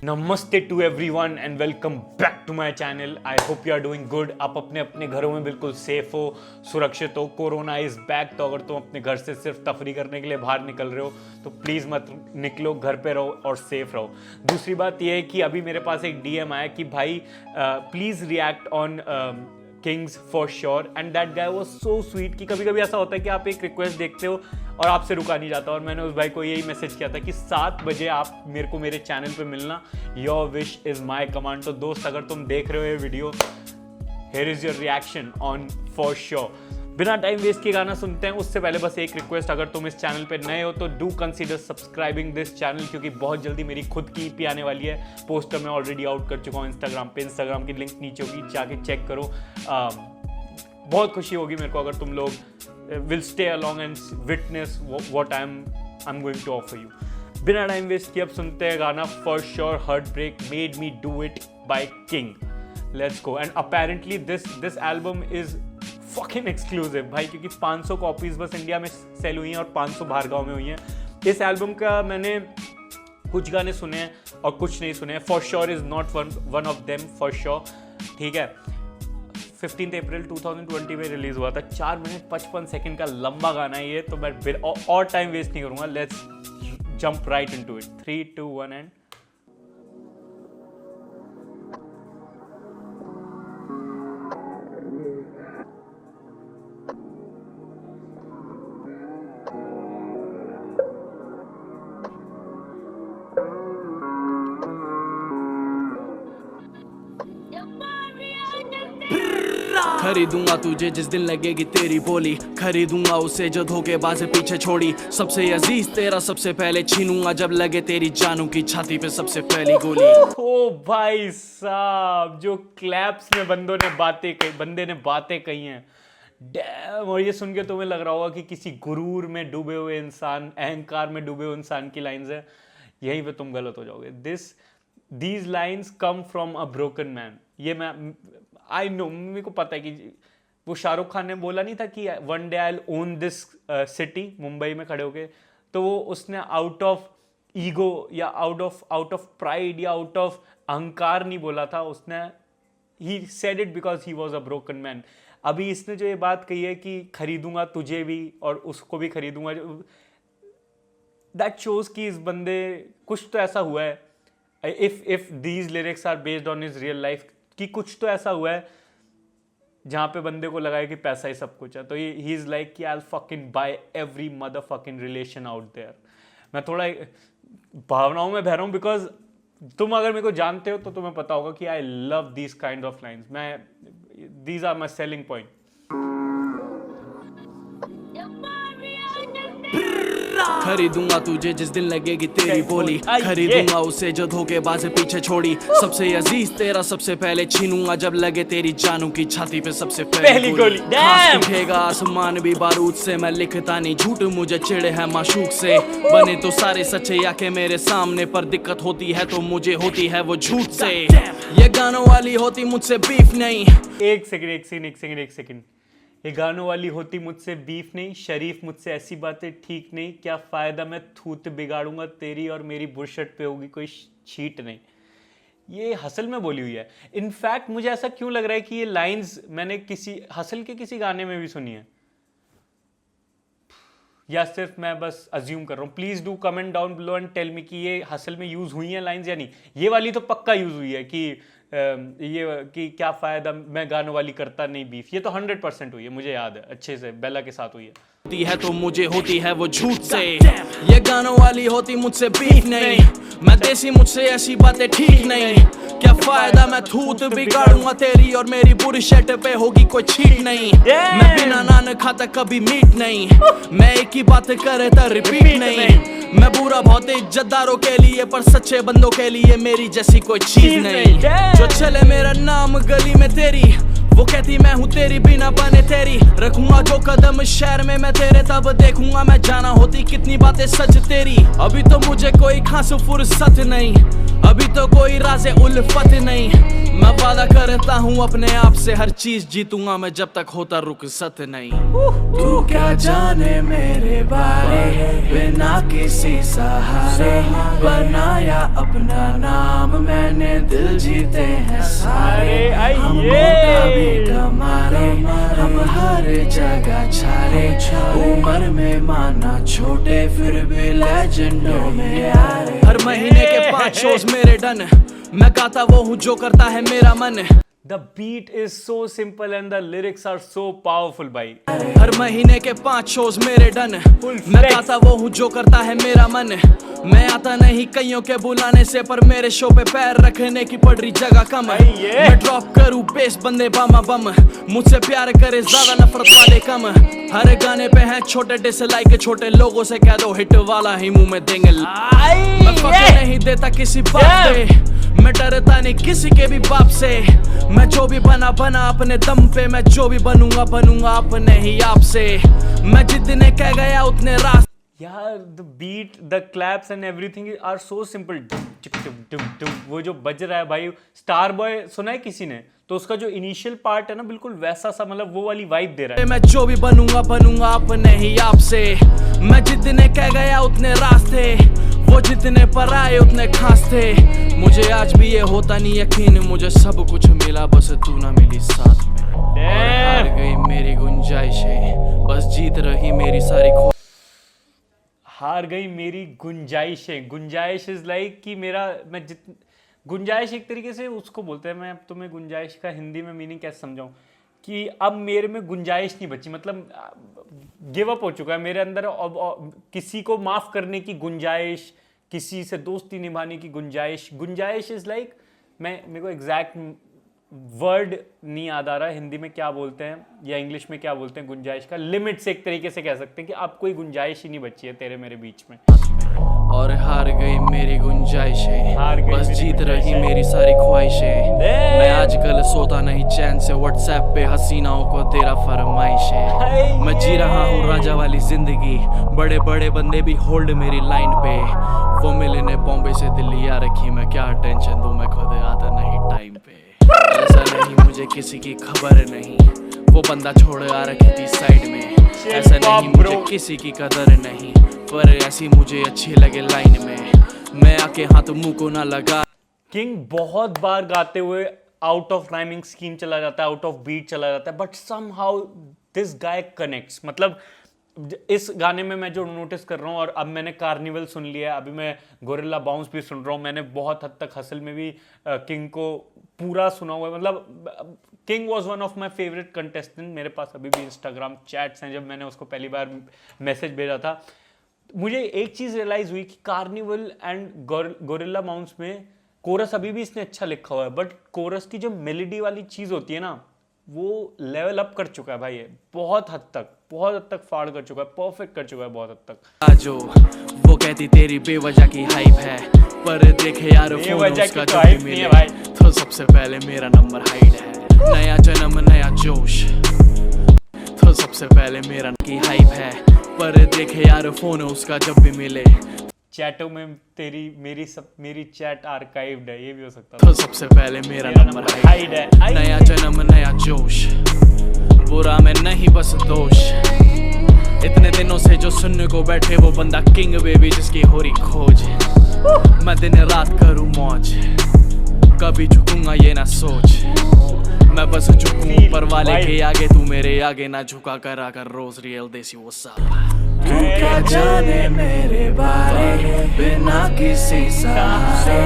नमस्ते to everyone and welcome back to my channel. I hope you are doing good. आप अपने अपने घरों में बिल्कुल सेफ हो, सुरक्षित हो। कोरोना इज बैक, तो अगर तुम अपने घर से सिर्फ तफरी करने के लिए बाहर निकल रहे हो तो प्लीज़ मत निकलो, घर पे रहो और सेफ रहो। दूसरी बात यह है कि अभी मेरे पास एक डीएम आया कि भाई please react on Kings for sure, and that guy was so sweet कि कभी कभी ऐसा होता है कि आप एक रिक्वेस्ट देखते हो और आपसे रुका नहीं जाता। और मैंने उस भाई को यही मैसेज किया था कि 7 बजे आप मेरे को मेरे चैनल पे मिलना, your wish is my command. तो दोस्त, अगर तुम देख रहे हो ये video, here is your reaction on for sure. बिना टाइम वेस्ट किए गाना सुनते हैं। उससे पहले बस एक रिक्वेस्ट, अगर तुम इस चैनल पे नए हो तो do consider subscribing this channel, क्योंकि बहुत जल्दी मेरी खुद की ईपी आने वाली है। पोस्टर मैं ऑलरेडी आउट कर चुका हूँ इंस्टाग्राम पे। इंस्टाग्राम की लिंक नीचे होगी, जाके चेक करो। बहुत खुशी होगी मेरे को अगर तुम लोग will stay along and witness what I'm going to offer you. बिना टाइम वेस्ट किए अब सुनते हैं गाना For Sure Heartbreak Made Me Do It by King. Let's go. And apparently this album is fucking exclusive भाई, क्योंकि 500 copies बस India में सेल हुई हैं और 500 बाहर गाँव में हुई हैं। इस एल्बम का मैंने कुछ गाने सुने हैं और कुछ नहीं सुने हैं। For Sure is not one of them, for sure. ठीक है। 15 अप्रैल 2020 में रिलीज हुआ था। 4 मिनट 55 सेकंड का लंबा गाना है ये, तो मैं और टाइम वेस्ट नहीं करूंगा। Let's jump right into it. 3, 2, 1 and खरीदूंगा तुझे जिस दिन लगेगी तेरी बोली, खरीदूंगा उसे जो धोखेबाज पीछे छोड़ी। सबसे अजीज तेरा सबसे पहले छीनूंगा जब लगे तेरी जानू की छाती पे सबसे पहली गोली। ओ भाई साहब, जो क्लैप्स में बंदे ने बातें कही हैं, डैम। और ये सुन के तुम्हें लग रहा होगा कि किसी गुरूर में डूबे हुए इंसान, अहंकार में डूबे हुए इंसान की लाइंस है। यहीं पे तुम गलत हो जाओगे। These lines come from a broken man. ये मैं आई नो, मेरे को पता है कि वो शाहरुख खान ने बोला नहीं था कि one day I will own this city, Mumbai में खड़े होके। तो वो उसने आउट ऑफ ईगो या आउट ऑफ प्राइड या आउट ऑफ अहंकार नहीं बोला था। उसने he said it because he was a broken man. अभी इसने जो ये बात कही है कि खरीदूंगा तुझे भी और उसको भी खरीदूंगा, दैट शोज कि इस बंदे कुछ तो ऐसा हुआ है। If these lyrics are based on his real life, कि कुछ तो ऐसा हुआ है जहां पे बंदे को लगा है कि पैसा ही सब कुछ है। तो ही इज लाइक कि I will fucking buy every motherfucking relation out there. मैं थोड़ा भावनाओं में बह रहा हूं, बिकॉज तुम अगर मेरे को जानते हो तो तुम्हें पता होगा कि I love these kind of lines. These are my selling point. खरीदूंगा तुझे जिस दिन लगेगी तेरी बोली, खरीदूंगा उसे जो धोखेबाज पीछे छोड़ी। सबसे अजीज तेरा सबसे पहले छीनूंगा जब लगे तेरी जानू की छाती पे सबसे पहली गोली। दिखेगा आसमान भी बारूद से, मैं लिखता नहीं झूठ, मुझे चिढ़े है माशूक से। बने तो सारे सच्चे आके मेरे सामने, पर दिक्कत होती है तो मुझे होती है वो झूठ से। ये गानों वाली होती मुझसे बीफ नहीं। एक सेकंड। ये गानों वाली होती मुझसे बीफ नहीं, शरीफ मुझसे ऐसी बातें ठीक नहीं। क्या फायदा मैं थूत बिगाड़ूंगा तेरी और मेरी बुरशट पे होगी कोई छीट नहीं। ये हसल में बोली हुई है। इनफैक्ट मुझे ऐसा क्यों लग रहा है कि ये लाइंस मैंने किसी हसल के किसी गाने में भी सुनी है, या सिर्फ मैं बस अज्यूम कर रहा हूँ। Please do comment down below and tell me कि ये हसल में यूज हुई है लाइंस या नहीं। ये वाली तो पक्का यूज हुई है कि ये कि क्या फायदा मैं गानों वाली करता नहीं बीफ। ये तो 100% हुई है, मुझे याद है अच्छे से, बेला के साथ हुई है। तो मुझे होती है वो झूठ से। ये गानों वाली होती मुझसे बीफ नहीं। मैं देसी मुझसे ऐसी बातें ठीक नहीं। क्या फायदा मैं थूत बिगाड़ूंगा तेरी और मेरी बुरी शर्ट पे होगी कोई छीट नहीं। मैं बिना नान खाता कभी मीट नहीं। मैं एक ही बात करता रिपीट नहीं। मैं बुरा बहुत इज्जतदारों के लिए, पर सच्चे बंदों के लिए मेरी जैसी कोई चीज नहीं। जो चले मेरा नाम गली में तेरी, वो कहती मैं हूँ तेरी बिना बने तेरी। रखूंगा जो कदम शहर में मैं तेरे, तब देखूंगा मैं जाना होती कितनी बातें सच तेरी। अभी तो मुझे कोई खास फुर्सत नहीं, अभी तो कोई राज़े उल्फत नहीं। मैं वादा करता हूँ अपने आप से, हर चीज जीतूंगा मैं जब तक होता रुखसत नहीं। तू क्या जाने मेरे बारे, बिना किसी सहारे बनाया अपना नाम नाम मैंने दिल जीते हैं सारे अरे हम आइए। मोटा भी कमारे हम हर जगह छारे उम्र में माना छोटे फिर भी लेजेंडों में यारे हर महीने के 5 शोज मेरे डन मैं गाता वो हूँ जो करता है मेरा मन The beat is so simple and the lyrics are so powerful भाई। हर महीने के 5 शोज मेरे डन Full मैं flex। गाता वो हूँ जो करता है मेरा मन मैं आता नहीं कईयों के बुलाने से पर मेरे शो पे पैर रखने की पड़ रही जगह कम आइए। मैं ड्रॉप करूँ बेस बंदे बामा बम मुझसे प्यार करे ज्यादा नफरत वाले कम हर गाने पे हैं छोटे डिसलाइक छोटे लोगों से कह दो हिट वाला ही मुंह में देंगे मैं फके नहीं देता किसी बात पे मैं डरता नहीं किसी के भी बाप से मैं जो भी बना अपने दम पे मैं जो भी बनूंगा अपने ही आप से मैं जितने कह गया उतने रास्ते यार the beat, the claps and everything are so simple। वो जो बज रहा है भाई स्टार बॉय सुना है किसी ने तो उसका जो इनिशियल पार्ट है ना बिल्कुल वैसा सा मतलब वो वाली वाइब दे रहा है। मैं जो भी बनूंगा अपने ही आप से मैं जितने कह गया उतने रास्ते वो जितने पर आए उतने खास थे मुझे आज भी ये होता नहीं यकीन मुझे सब कुछ मिला बस तू ना मिली साथ में और हार गई मेरी गुंजाइशें बस जीत रही मेरी सारी हार गई मेरी गुंजाइशें। गुंजाइश इज लाइक कि मेरा मैं गुंजाइश एक तरीके से उसको बोलते हैं। मैं अब तुम्हें गुंजाइश का हिंदी में मीनिंग कैसे समझाऊं कि अब मेरे में गुंजाइश नहीं बची मतलब गिव अप हो चुका है मेरे अंदर अब किसी को माफ करने की गुंजाइश किसी से दोस्ती निभाने की गुंजाइश। गुंजाइश इज लाइक मेरे को एग्जैक्ट वर्ड नहीं याद आ रहा है हिंदी में क्या बोलते हैं या इंग्लिश में क्या बोलते हैं गुंजाइश का। लिमिट से एक तरीके से कह सकते हैं कि अब कोई गुंजाइश ही नहीं बची है तेरे मेरे बीच में। और हार गई मेरी गुंजाइशें हार गई बस मेरी जीत रही गुंजाइशें। मेरी सारी ख्वाहिशें मैं आजकल सोता नहीं चैन से व्हाट्सएप पे हसीनाओं को तेरा फरमाइशें मैं जी रहा हूँ राजा वाली जिंदगी बड़े बड़े बंदे भी होल्ड मेरी लाइन पे वो मिले ने बॉम्बे से दिल्ली आ रखी मैं क्या टेंशन दूं मैं खुद आता नहीं टाइम पे ऐसा नहीं मुझे किसी की खबर नहीं वो बंदा छोड़ आ रखी थी साइड में ऐसा नहीं मुझे किसी की कदर नहीं पर ऐसी मुझे अच्छी लगे लाइन में मैं आके हाथ मुंह को ना लगा। किंग बहुत बार गाते हुए आउट ऑफ राइमिंग स्कीम चला जाता है आउट ऑफ बीट चला जाता है but somehow this guy connects. मतलब इस गाने में मैं जो नोटिस कर रहा हूँ और अब मैंने कार्निवल सुन लिया है अभी मैं गोरिल्ला बाउंस भी सुन रहा हूँ मैंने बहुत हद तक हसल में भी किंग को पूरा सुना हुआ है। मतलब king was one of my favourite contestant. मेरे पास अभी भी इंस्टाग्राम चैट्स हैं जब मैंने उसको पहली बार मैसेज भेजा था मुझे एक चीज़ रियलाइज़ हुई कि कार्निवल एंड गोरिल्ला बाउंस में कोरस अभी भी इसने अच्छा लिखा हुआ है बट कोरस की जो मेलोडी वाली चीज़ होती है ना वो लेवल अप कर चुका है भाई ये बहुत हद तक फाड़ कर चुका है परफेक्ट कर चुका है बहुत हद तक। जो वो कहती तेरी बेवजह की हाइप है पर देखे यार फोन उसका जब भी मिले भाई तो सबसे पहले मेरा नंबर हाइड है नया जन्म नया जोश तो सबसे पहले मेरा की हाइप है पर देखे यार फोन उसका जब भी मिले चैटों में मेरी चैट आर्काइव्ड है ये भी हो सकता तो सबसे पहले मेरा नंबर हाइड है नया जन्म नया जोश बुरा में नहीं बस दोष इतने दिनों से जो सुनने को बैठे वो बंदा किंग बेबी जिसकी हो रही खोज मैं दिन रात करूं मौज कभी झुकूंगा ये ना सोच मैं बस झुकूं ऊपर वाले के आगे तू मेरे आगे ना झुका करा कर रोज रियल देसी वो साहब तू क्या जाने मेरे बारे बिना किसी सहारे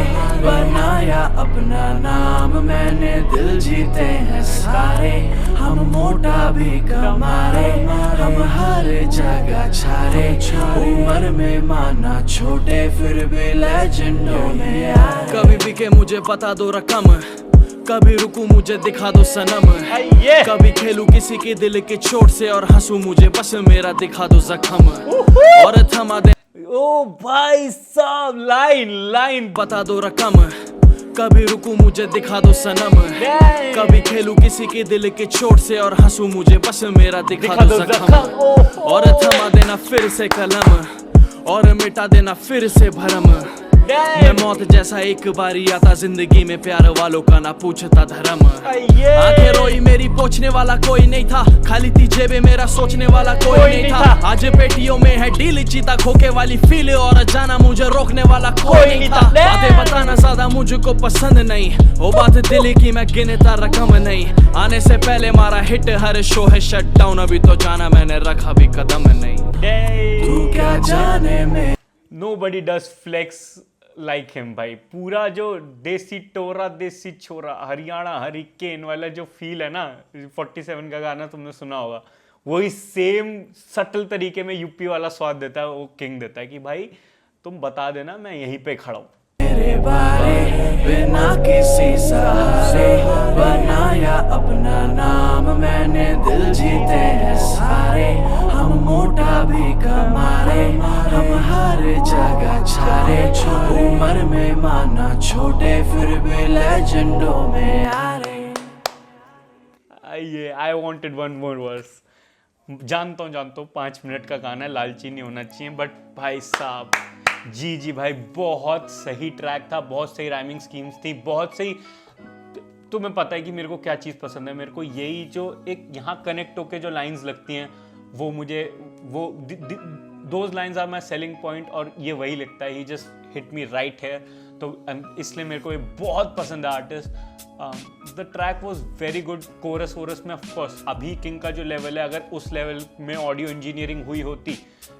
बनाया अपना नाम मैंने दिल जीते हैं सारे हम मोटा भी कमारे हम हर जगह छारे उम्र में माना छोटे फिर भी लेजेंडों में यार कभी भी के मुझे बता दो रकम कभी रुकू मुझे दिखा दो सनम कभी खेलू किसी के दिल के चोट से और हंसू मुझे बस मेरा दिखा दो जख्म और थमा दे ओ भाई साहब लाइन बता दो रकम कभी रुकू मुझे दिखा दो सनम कभी खेलू किसी के दिल के चोट से और हंसू मुझे बस मेरा दिखा दो जख्म और थमा देना फिर से कलम और मिटा देना फिर से भरम मैं मौत जैसा एक बारी आता जिंदगी में, प्यार वालों का ना पूछता धर्म। आंखें रोई मेरी पोछने वाला कोई नहीं था, खाली थी जेबें मेरा सोचने वाला कोई नहीं था। आज पेटियों में है डील, जीता खोके वाली फील, और जाना मुझे रोकने वाला कोई नहीं था। बातें बताना ज्यादा मुझको पसंद नहीं, वो बात दिल की मैं गिनता रकम नहीं। आने से पहले मारा हिट हर शो है शट डाउन, अभी तो जाना मैंने रखा भी कदम नहीं। तू क्या जाने में Nobody does flex like him भाई। पूरा जो देसी टोरा देसी छोरा हरियाणा हरिकेन वाला जो फील है ना, 47 का गाना तुमने सुना होगा, वही सेम सटल तरीके में यूपी वाला स्वाद देता है वो किंग देता है कि भाई तुम बता देना मैं यहीं पे खड़ा हूँ। मेरे बारे बिना किसी सहारे बनाया अपना नाम मैंने, दिल जीते हैं सारे हम, मोटा भी कमारे हम हर जगह छारे। उम्र में माना छोटे फिर भी लेजेंडों में आ रहे। ये I wanted one more verse. जानता हूँ 5 मिनट का गाना है, लालची नहीं होना चाहिए, बट भाई साहब जी भाई बहुत सही ट्रैक था, बहुत सही राइमिंग स्कीम्स थी, बहुत सही। तुम्हें पता है कि मेरे को क्या चीज़ पसंद है, मेरे को यही जो एक यहाँ कनेक्ट होके जो लाइंस लगती हैं वो मुझे वो those lines are my selling point, और ये वही लगता है, he just hit me right है। तो इसलिए मेरे को ये बहुत पसंद है artist. The track was very good. Chorus वोरस में ऑफकोर्स अभी किंग का जो लेवल है, अगर उस लेवल में ऑडियो इंजीनियरिंग हुई होती,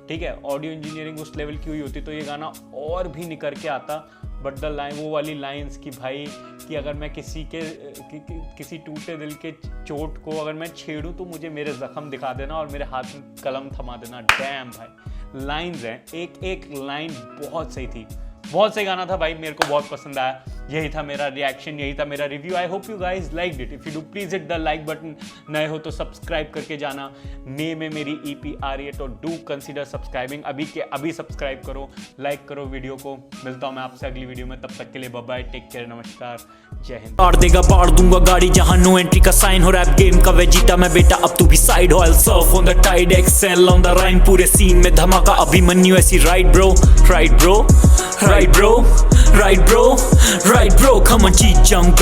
ठीक है, ऑडियो इंजीनियरिंग उस लेवल की हुई होती तो ये गाना और भी निकर के आता। बट द लाइन, वो वाली लाइंस की भाई कि अगर मैं किसी टूटे दिल के चोट को अगर मैं छेड़ूं तो मुझे मेरे जख्म दिखा देना और मेरे हाथ में कलम थमा देना। डैम भाई लाइंस हैं, एक एक लाइन बहुत सही थी, बहुत सही गाना था भाई, मेरे को बहुत पसंद आया। यही था मेरा रिएक्शन, यही था मेरा review. I hope you guys liked it. If you do please hit the like button. नए हो तो सब्सक्राइब करके जाना। मई में मेरी EP आ रही है तो डू कंसीडर सब्सक्राइबिंग। अभी के अभी सब्सक्राइब करो, लाइक करो वीडियो को। मिलता हूँ मैं आपसे अगली वीडियो में, तब तक के लिए बाय बाय, टेक केयर, नमस्कार, जय हिंद। बाढ़ देगा बाढ़ दूंगा गाड़ी जहां नो एंट्री का साइन हो, रैप गेम का वेजिटा मैं बेटा, अब तू भी साइड हो। I'll surf on the tide, excel on the rhyme, पूरे सीन में धमाका अभिमन्यु ऐसी right bro, right bro, right bro, right bro, right bro, come on cheat jump